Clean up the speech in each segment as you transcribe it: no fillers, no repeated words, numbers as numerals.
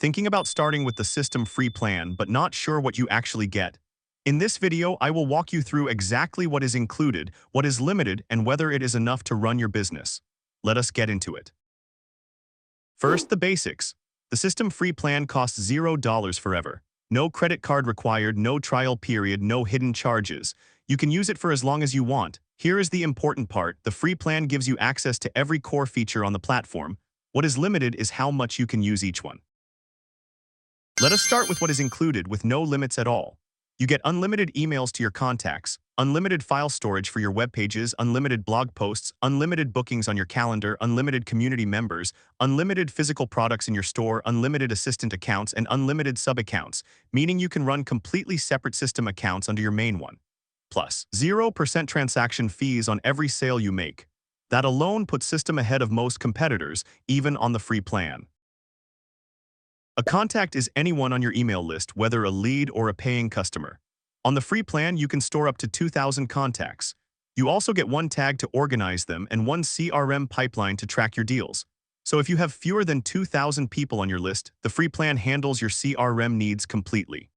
Thinking about starting with the system free plan but not sure what you actually get? In this video, I will walk you through exactly what is included, what is limited, and whether it is enough to run your business. Let us get into it. First, the basics. The system free plan costs $0 forever. No credit card required, no trial period, no hidden charges. You can use it for as long as you want. Here is the important part. The free plan gives you access to every core feature on the platform. What is limited is how much you can use each one. Let us start with what is included with no limits at all. You get unlimited emails to your contacts, unlimited file storage for your web pages, unlimited blog posts, unlimited bookings on your calendar, unlimited community members, unlimited physical products in your store, unlimited assistant accounts, and unlimited sub-accounts, meaning you can run completely separate system accounts under your main one. Plus, 0% transaction fees on every sale you make. That alone puts system ahead of most competitors, even on the free plan. A contact is anyone on your email list, whether a lead or a paying customer. On the free plan, you can store up to 2,000 contacts. You also get one tag to organize them and one CRM pipeline to track your deals. So if you have fewer than 2,000 people on your list, the free plan handles your CRM needs completely.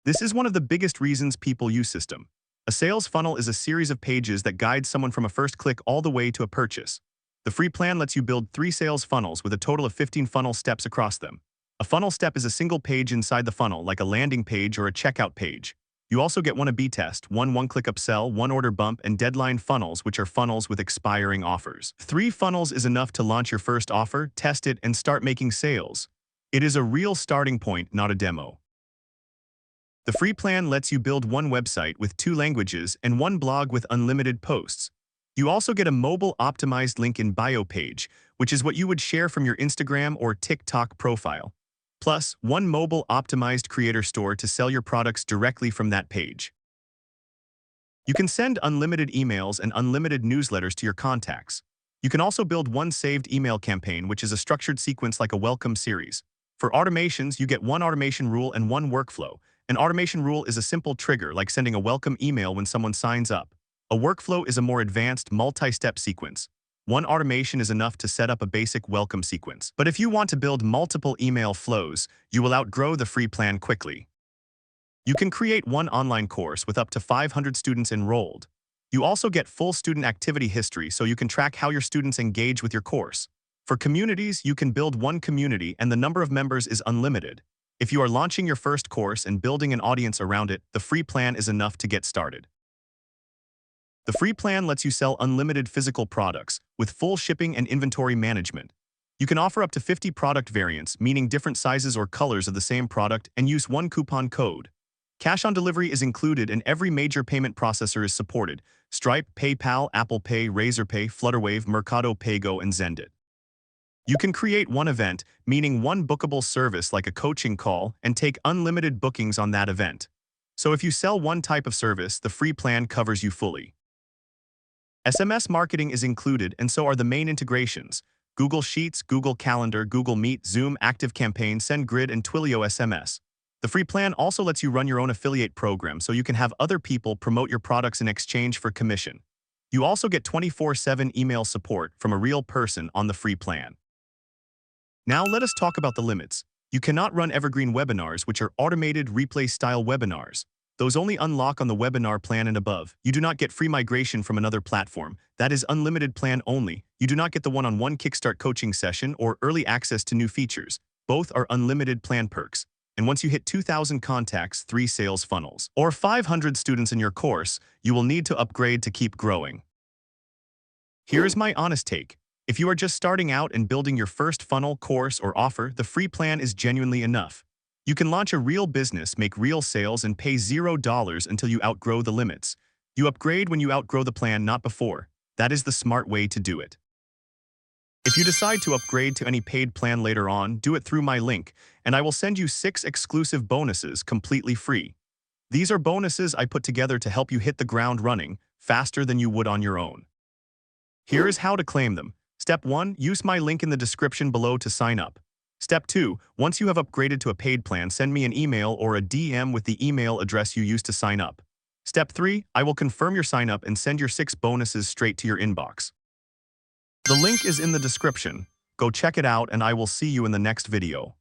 This is one of the biggest reasons people use System. A sales funnel is a series of pages that guide someone from a first click all the way to a purchase. The free plan lets you build 3 sales funnels with a total of 15 funnel steps across them. A funnel step is a single page inside the funnel, like a landing page or a checkout page. You also get one A/B test, one one-click upsell, one order bump, and deadline funnels, which are funnels with expiring offers. 3 funnels is enough to launch your first offer, test it, and start making sales. It is a real starting point, not a demo. The free plan lets you build one website with 2 languages and one blog with unlimited posts. You also get a mobile-optimized link in bio page, which is what you would share from your Instagram or TikTok profile. Plus, one mobile-optimized creator store to sell your products directly from that page. You can send unlimited emails and unlimited newsletters to your contacts. You can also build one saved email campaign, which is a structured sequence like a welcome series. For automations, you get one automation rule and one workflow. An automation rule is a simple trigger, like sending a welcome email when someone signs up. A workflow is a more advanced, multi-step sequence. One automation is enough to set up a basic welcome sequence. But if you want to build multiple email flows, you will outgrow the free plan quickly. You can create one online course with up to 500 students enrolled. You also get full student activity history, so you can track how your students engage with your course. For communities, you can build one community and the number of members is unlimited. If you are launching your first course and building an audience around it, the free plan is enough to get started. The free plan lets you sell unlimited physical products with full shipping and inventory management. You can offer up to 50 product variants, meaning different sizes or colors of the same product, and use one coupon code. Cash on delivery is included and every major payment processor is supported: Stripe, PayPal, Apple Pay, Razorpay, Flutterwave, Mercado Pago, and Zendit. You can create one event, meaning one bookable service like a coaching call, and take unlimited bookings on that event. So if you sell one type of service, the free plan covers you fully. SMS marketing is included, and so are the main integrations: Google Sheets, Google Calendar, Google Meet, Zoom, ActiveCampaign, SendGrid, and Twilio SMS. The free plan also lets you run your own affiliate program, so you can have other people promote your products in exchange for commission. You also get 24/7 email support from a real person on the free plan. Now let us talk about the limits. You cannot run evergreen webinars, which are automated replay-style webinars. Those only unlock on the webinar plan and above. You do not get free migration from another platform. That is unlimited plan only. You do not get the one-on-one Kickstart coaching session or early access to new features. Both are unlimited plan perks. And once you hit 2,000 contacts, 3 sales funnels, or 500 students in your course, you will need to upgrade to keep growing. Here is my honest take. If you are just starting out and building your first funnel, course, or offer, the free plan is genuinely enough. You can launch a real business, make real sales, and pay $0 until you outgrow the limits. You upgrade when you outgrow the plan, not before. That is the smart way to do it. If you decide to upgrade to any paid plan later on, do it through my link, and I will send you 6 exclusive bonuses completely free. These are bonuses I put together to help you hit the ground running faster than you would on your own. Here is how to claim them. Step 1, use my link in the description below to sign up. Step 2, once you have upgraded to a paid plan, send me an email or a DM with the email address you used to sign up. Step 3, I will confirm your sign up and send your 6 bonuses straight to your inbox. The link is in the description. Go check it out and I will see you in the next video.